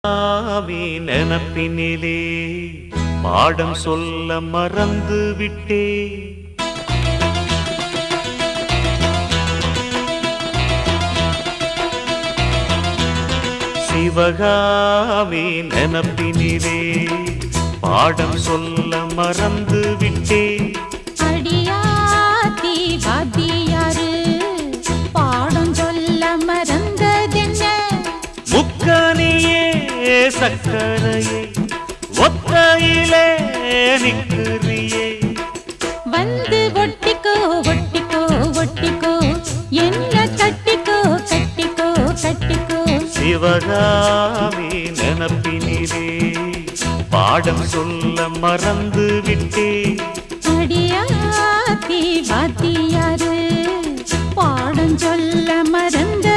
ஆவி நினப்பினிலே பாடம் சொல்ல மறந்து விட்டே. சிவகாவி நினப்பினிலே பாடம் சொல்ல மறந்து விட்டே. அடியாத்தி வாத்தியாரு பாடம் சொல்ல மறந்ததென்ன? முக்கனியே சக்கரையே ஒத்தையிலே நிற்கிறியே. வந்து ஒட்டிக்கோ ஒட்டிக்கோ ஒட்டிக்கோ, என்ன கட்டிக்கோ கட்டிக்கோ கட்டிக்கோ. சிவகாமி நினப்பினிலே பாடம் சொல்ல மறந்து விட்டே. அடியாத்தி வாத்தியாரு பாடம் சொல்ல மறந்த